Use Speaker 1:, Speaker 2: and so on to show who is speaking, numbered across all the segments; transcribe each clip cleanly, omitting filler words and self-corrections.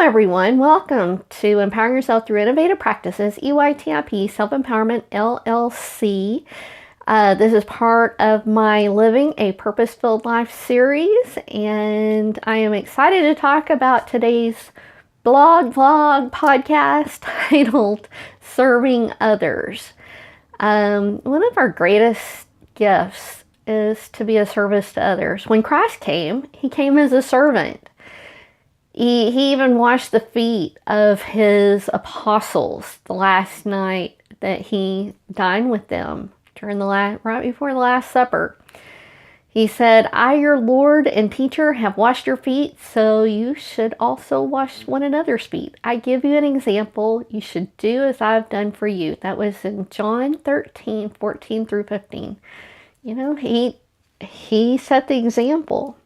Speaker 1: Everyone. Welcome to Empowering Yourself Through Innovative Practices, EYTIP Self-Empowerment LLC. This is part of my Living a Purpose-Filled Life series, and I am excited to talk about today's vlog podcast titled Serving Others. One of our greatest gifts is to be a service to others. When Christ came, he came as a servant. He even washed the feet of his apostles the last night that he dined with them right before the Last Supper. He said, "I, your Lord and teacher, have washed your feet, so you should also wash one another's feet. I give you an example. You should do as I've done for you." That was in John 13, 14 through 15. You know, he set the example.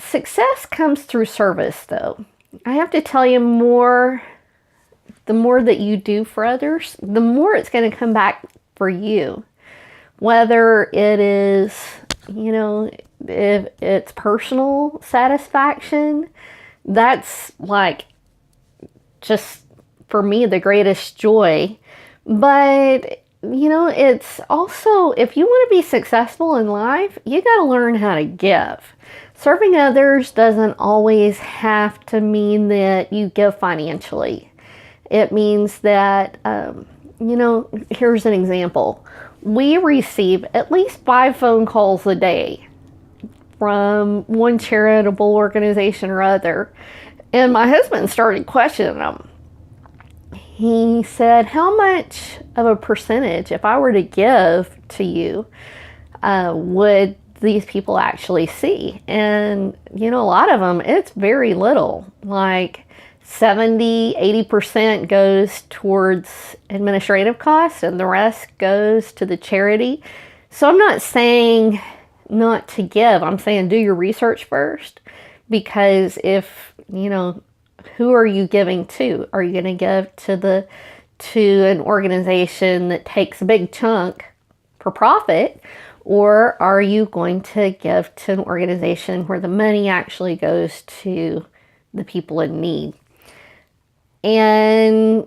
Speaker 1: Success comes through service, though. I have to tell you, the more that you do for others, the more it's going to come back for you. Whether it is, if it's personal satisfaction, that's like just for me the greatest joy. But it's also, if you want to be successful in life, you got to learn how to give. Serving others doesn't always have to mean that you give financially. It means that, here's an example. We receive at least 5 phone calls a day from one charitable organization or other. And my husband started questioning them. He said, "How much of a percentage, if I were to give to you, would these people actually see?" And, a lot of them, it's very little. Like 70, 80% goes towards administrative costs and the rest goes to the charity. So I'm not saying not to give. I'm saying do your research first, because if, who are you giving to? Are you going to give to an organization that takes a big chunk for profit? Or are you going to give to an organization where the money actually goes to the people in need? And,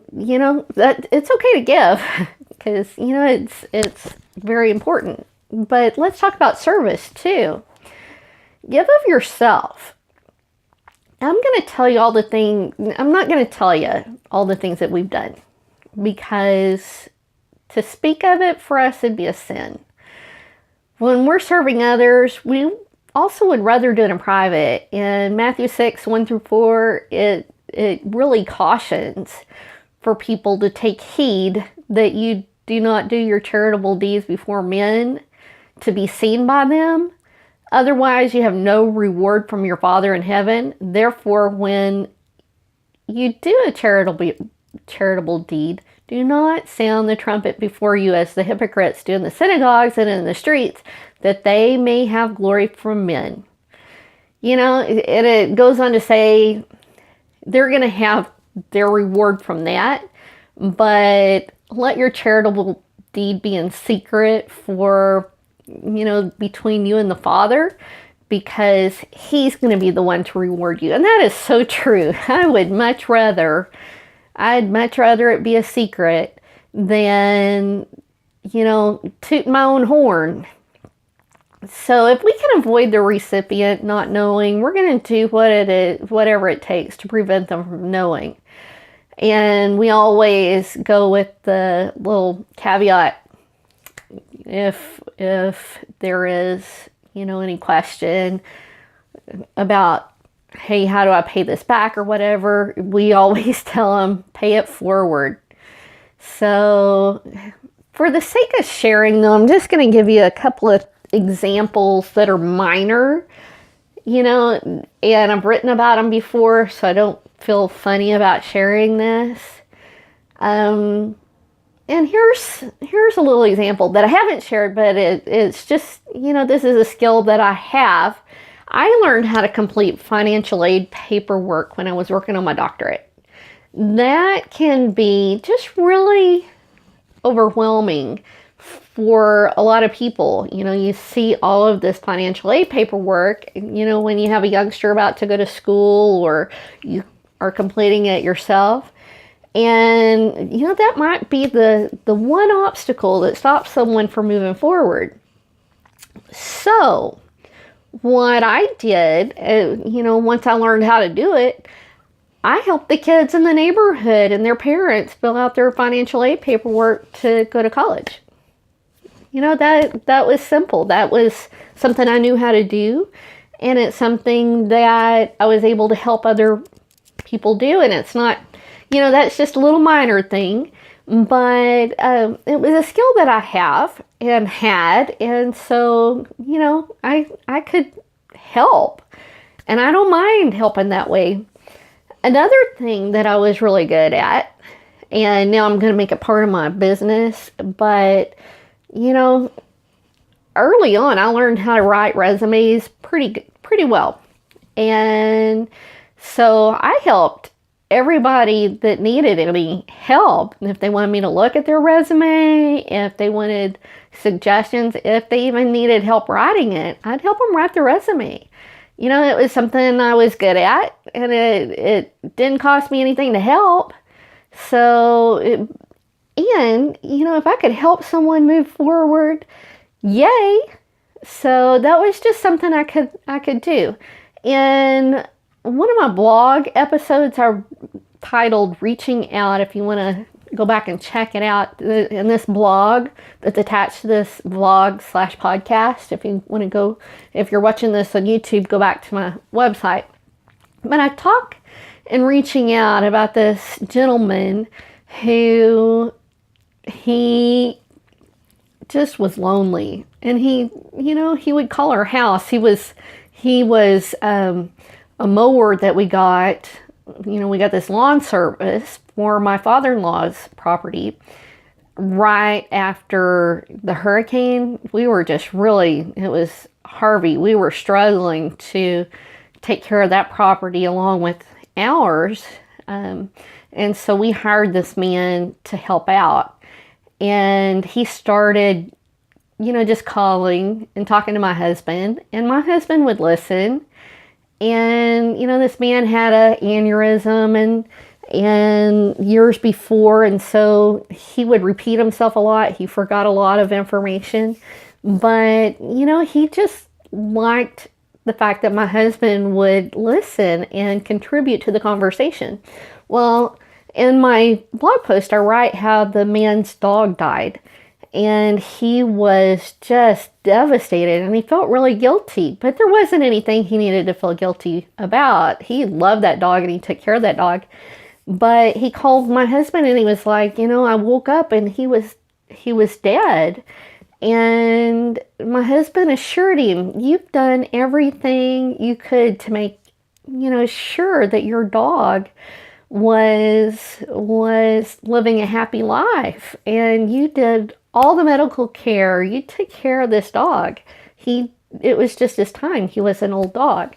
Speaker 1: that it's okay to give because, it's very important. But let's talk about service too. Give of yourself. I'm going to tell you I'm not going to tell you all the things that we've done, because to speak of it for us would be a sin. When we're serving others, we also would rather do it in private. In Matthew 6, 1 through 4, it really cautions for people to take heed that you do not do your charitable deeds before men to be seen by them. Otherwise, you have no reward from your Father in heaven. Therefore, when you do a charitable deed, do not sound the trumpet before you as the hypocrites do in the synagogues and in the streets, that they may have glory from men. It goes on to say they're going to have their reward from that, but let your charitable deed be in secret for, between you and the Father, because he's going to be the one to reward you. And that is so true. I'd much rather it be a secret than, toot my own horn. So if we can avoid the recipient not knowing, we're going to do whatever it takes to prevent them from knowing. And we always go with the little caveat, if there is, any question about, hey, how do I pay this back or whatever, we always tell them, pay it forward. So for the sake of sharing them, I'm just going to give you a couple of examples that are minor, and I've written about them before, so I don't feel funny about sharing this. And here's a little example that I haven't shared, but it's just, this is a skill that I have. I learned how to complete financial aid paperwork when I was working on my doctorate. That can be just really overwhelming for a lot of people. You see all of this financial aid paperwork, when you have a youngster about to go to school or you are completing it yourself. And, that might be the one obstacle that stops someone from moving forward. So what I did, once I learned how to do it, I helped the kids in the neighborhood and their parents fill out their financial aid paperwork to go to college. That was simple. That was something I knew how to do. And it's something that I was able to help other people do. And it's not, that's just a little minor thing. But it was a skill that I have and had. And so, I could help. And I don't mind helping that way. Another thing that I was really good at, and now I'm going to make it part of my business, but early on, I learned how to write resumes pretty well. And so I helped everybody that needed any help. If they wanted me to look at their resume, if they wanted suggestions, if they even needed help writing it, I'd help them write their resume. It was something I was good at, and it didn't cost me anything to help. So, if I could help someone move forward, yay. So that was just something I could do. In one of my blog episodes, I titled Reaching Out. If you want to go back and check it out, in this blog that's attached to this vlog/podcast. If you want to go, if you're watching this on YouTube, go back to my website. But I talk in Reaching Out about this gentleman who he just was lonely, and he would call our house. He was a mower that we got. We got this lawn service for my father-in-law's property right after the hurricane. We were just it was Harvey. We were struggling to take care of that property along with ours. And so we hired this man to help out. And he started, just calling and talking to my husband. And my husband would listen. And, this man had an aneurysm and years before. And so he would repeat himself a lot. He forgot a lot of information. But, he just liked the fact that my husband would listen and contribute to the conversation. Well, in my blog post, I write how the man's dog died. And he was just devastated, and he felt really guilty. But there wasn't anything he needed to feel guilty about. He loved that dog, and he took care of that dog. But he called my husband, and he was like, I woke up, and he was dead. And my husband assured him, you've done everything you could to make, sure that your dog was living a happy life. And you did all the medical care. You took care of this dog. It was just his time. He was an old dog.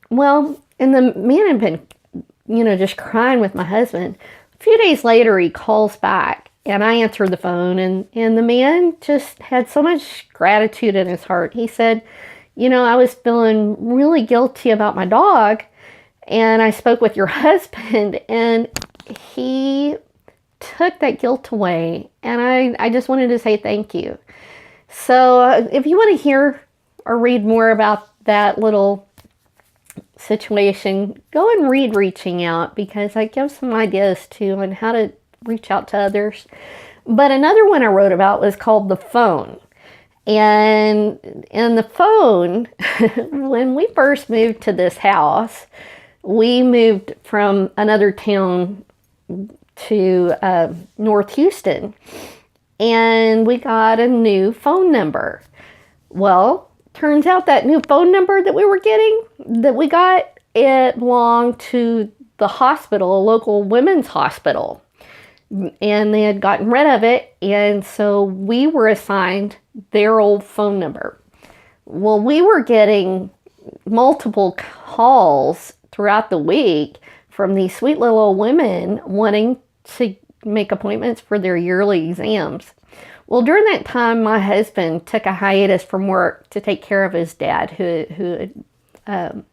Speaker 1: Well, and the man had been, just crying with my husband. A few days later, he calls back, and I answered the phone, and the man just had so much gratitude in his heart. He said, I was feeling really guilty about my dog, and I spoke with your husband, and he took that guilt away, and I just wanted to say thank you. So if you want to hear or read more about that little situation, go and read Reaching Out, because I give some ideas too on how to reach out to others. But another one I wrote about was called The Phone. And in the phone, when we first moved to this house, we moved from another town to North Houston, and we got a new phone number. Well, turns out that new phone number that we got, it belonged to the hospital, a local women's hospital, and they had gotten rid of it, and so we were assigned their old phone number. Well, we were getting multiple calls throughout the week from these sweet little women wanting to make appointments for their yearly exams. Well, during that time, my husband took a hiatus from work to take care of his dad, who had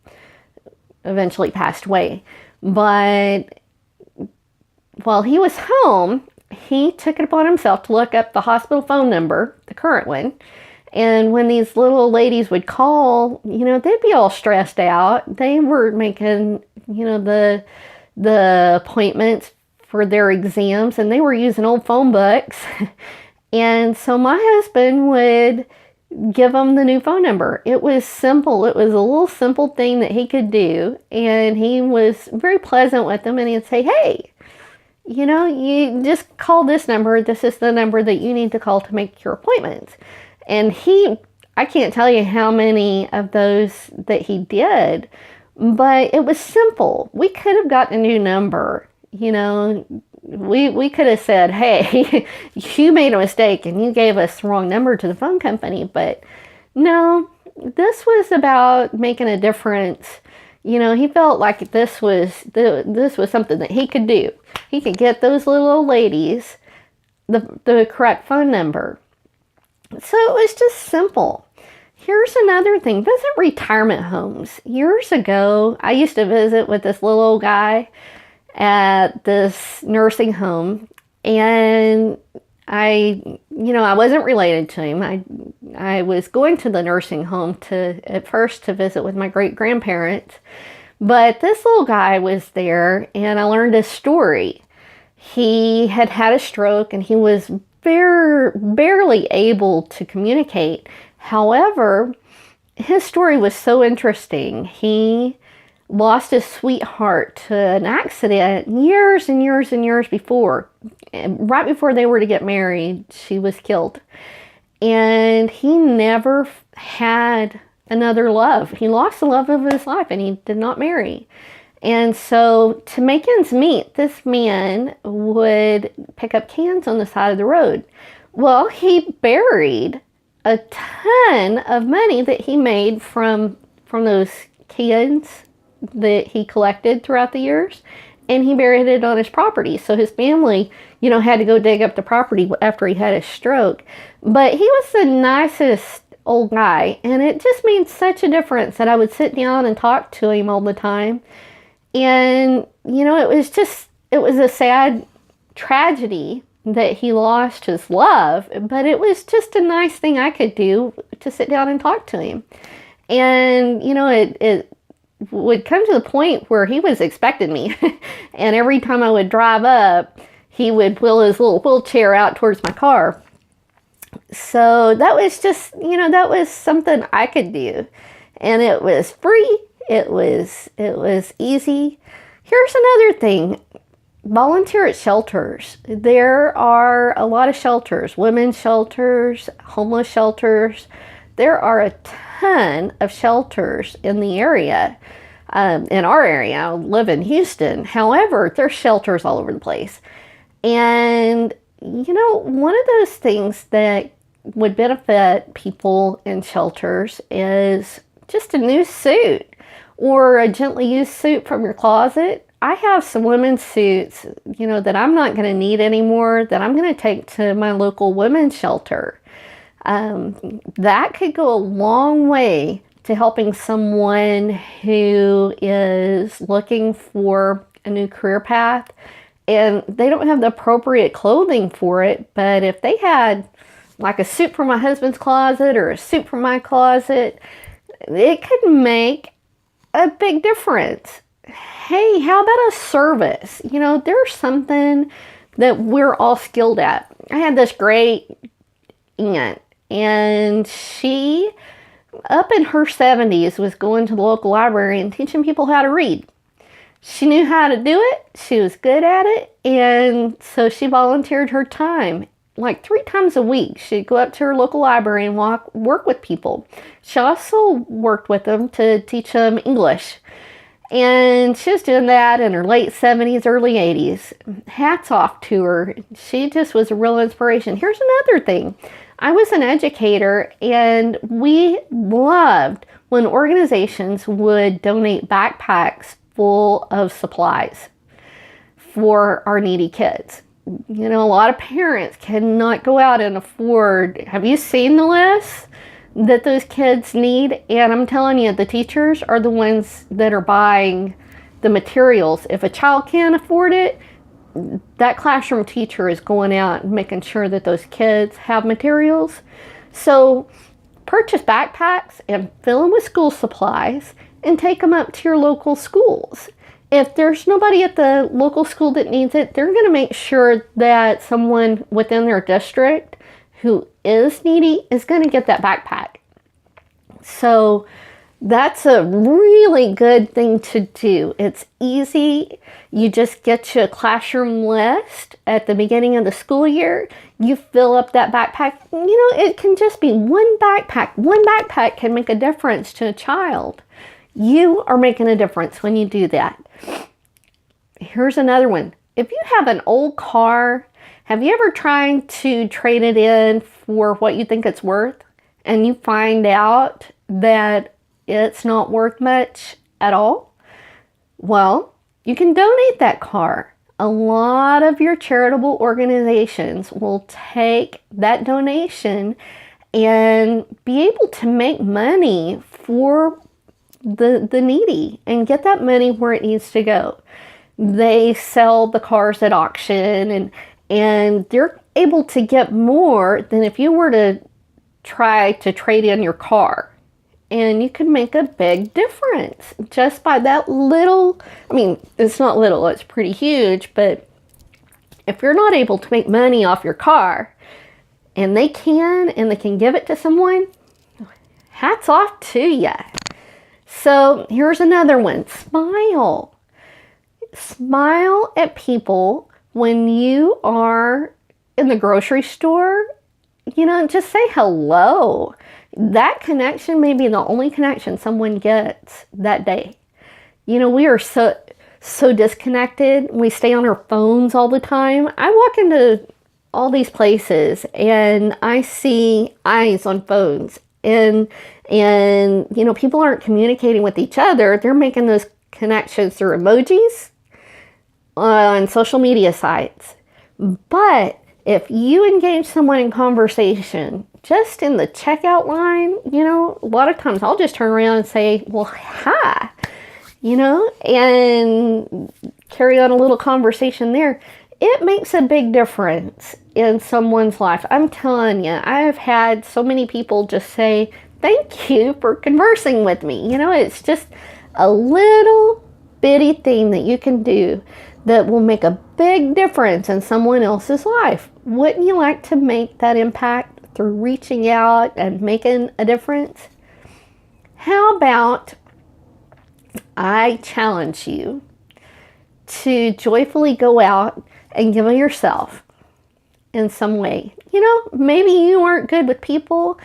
Speaker 1: eventually passed away. But while he was home, he took it upon himself to look up the hospital phone number, the current one. And when these little ladies would call, they'd be all stressed out. They were making, the appointments for their exams, and they were using old phone books. And so my husband would give them the new phone number. It was simple. It was a little simple thing that he could do. And he was very pleasant with them. And he'd say, hey, you just call this number. This is the number that you need to call to make your appointments. And I can't tell you how many of those that he did, but it was simple. We could have gotten a new number, we could have said, hey, you made a mistake and you gave us the wrong number to the phone company. But no, this was about making a difference. He felt like this was something that he could do. He could get those little old ladies the correct phone number. So it was just simple. Here's another thing. Visit retirement homes. Years ago, I used to visit with this little old guy at this nursing home, and I wasn't related to him. I was going to the nursing home at first to visit with my great grandparents, but this little guy was there, and I learned his story. He had had a stroke, and he was barely able to communicate. However, his story was so interesting. He lost his sweetheart to an accident years and years and years before. And right before they were to get married, she was killed. And he never had another love. He lost the love of his life, and he did not marry. And so to make ends meet, this man would pick up cans on the side of the road. Well, he buried a ton of money that he made from those cans that he collected throughout the years, and he buried it on his property. So his family, had to go dig up the property after he had his stroke. But he was the nicest old guy, and it just made such a difference that I would sit down and talk to him all the time. And, it was a sad tragedy that he lost his love, but it was just a nice thing I could do to sit down and talk to him. And, it would come to the point where he was expecting me. And every time I would drive up, he would wheel his little wheelchair out towards my car. So that was just, that was something I could do. And it was free. It was easy. Here's another thing. Volunteer at shelters. There are a lot of shelters, women's shelters, homeless shelters. There are a ton of shelters in the area. In our area, I live in Houston. However, there's shelters all over the place. And, one of those things that would benefit people in shelters is just a new suit or a gently used suit from your closet. I have some women's suits, that I'm not going to need anymore, that I'm going to take to my local women's shelter. That could go a long way to helping someone who is looking for a new career path and they don't have the appropriate clothing for it. But if they had like a suit from my husband's closet or a suit from my closet, it could make a big difference. Hey, how about a service? There's something that we're all skilled at. I had this great aunt, and she, up in her 70s, was going to the local library and teaching people how to read. She knew how to do it. She was good at it. And so she volunteered her time. Like 3 times a week, she'd go up to her local library and work with people. She also worked with them to teach them English. And she was doing that in her late 70s, early 80s. Hats off to her. She just was a real inspiration. Here's another thing. I was an educator, and we loved when organizations would donate backpacks full of supplies for our needy kids. A lot of parents cannot go out and afford. Have you seen the list that those kids need? And I'm telling you, the teachers are the ones that are buying the materials. If a child can't afford it, that classroom teacher is going out and making sure that those kids have materials. So purchase backpacks and fill them with school supplies and take them up to your local schools. If there's nobody at the local school that needs it, they're going to make sure that someone within their district who is needy is going to get that backpack. So that's a really good thing to do. It's easy. You just get you a classroom list at the beginning of the school year. You fill up that backpack. It can just be one backpack. One backpack can make a difference to a child. You are making a difference when you do that. Here's another one. If you have an old car, have you ever tried to trade it in for what you think it's worth? And you find out that it's not worth much at all? Well, you can donate that car. A lot of your charitable organizations will take that donation and be able to make money for the needy and get that money where it needs to go. They sell the cars at auction and they're able to get more than if you were to try to trade in your car. And you can make a big difference just by that little. It's not little, it's pretty huge, but if you're not able to make money off your car and they can give it to someone, hats off to you. So here's another one. Smile. Smile at people when you are in the grocery store. Just say hello. That connection may be the only connection someone gets that day. We are so disconnected. We stay on our phones all the time. I walk into all these places and I see eyes on phones. And people aren't communicating with each other. They're making those connections through emojis on social media sites. But if you engage someone in conversation, just in the checkout line, a lot of times I'll just turn around and say, well, hi, and carry on a little conversation there. It makes a big difference in someone's life. I'm telling you, I have had so many people just say, thank you for conversing with me. It's just a little bitty thing that you can do that will make a big difference in someone else's life. Wouldn't you like to make that impact through reaching out and making a difference? How about I challenge you to joyfully go out and give of yourself in some way. Maybe you aren't good with people,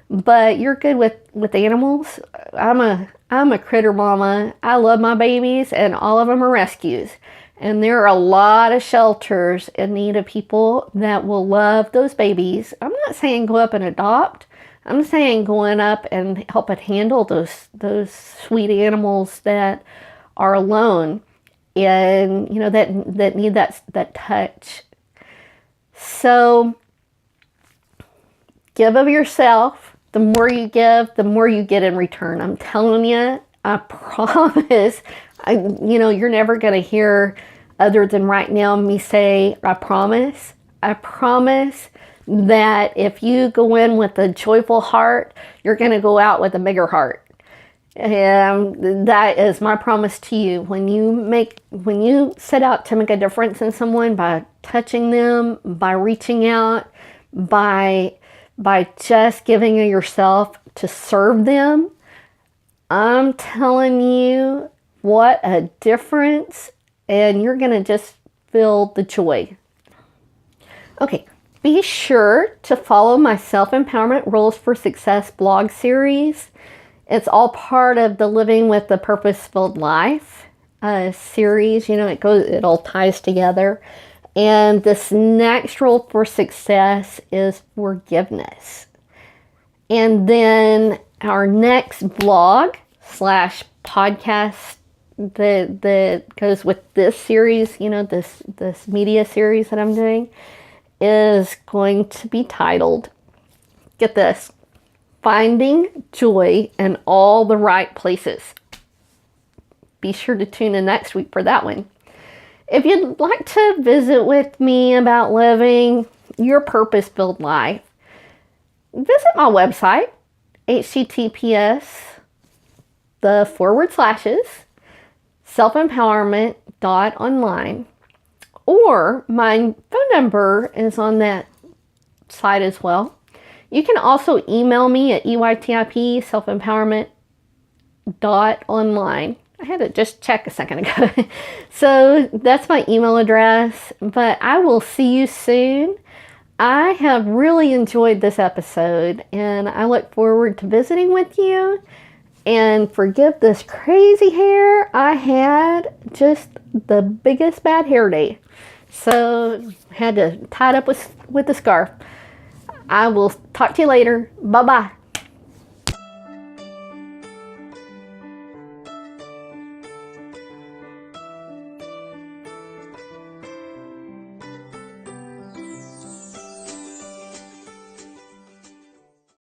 Speaker 1: but you're good with animals. I'm a critter mama. I love my babies, and all of them are rescues. And there are a lot of shelters in need of people that will love those babies. I'm not saying go up and adopt. I'm saying going up and help it handle those sweet animals that are alone and that need that touch. So give of yourself. The more you give, the more you get in return. I'm telling you, I promise. You're never going to hear, other than right now, me say, I promise. I promise that if you go in with a joyful heart, you're going to go out with a bigger heart. And that is my promise to you. When you set out to make a difference in someone by touching them, by reaching out, by just giving of yourself to serve them, I'm telling you, what a difference. And you're going to just feel the joy. Okay, be sure to follow my Self-Empowerment Rules for Success blog series. It's all part of the Living with the Purpose-Filled Life series. It all ties together. And this next rule for success is forgiveness. And then our next blog /podcast that goes with this series, this media series that I'm doing, is going to be titled, get this, Finding Joy in All the Right Places. Be sure to tune in next week for that one. If you'd like to visit with me about living your purpose-filled life, visit my website, https://selfempowerment.online, or my phone number is on that site as well. You can also email me at eytip selfempowerment.online. I had to just check a second ago. So that's my email address, but I will see you soon. I have really enjoyed this episode, and I look forward to visiting with you. And forgive this crazy hair. I had just the biggest bad hair day. So had to tie it up with a scarf. I will talk to you later. Bye-bye.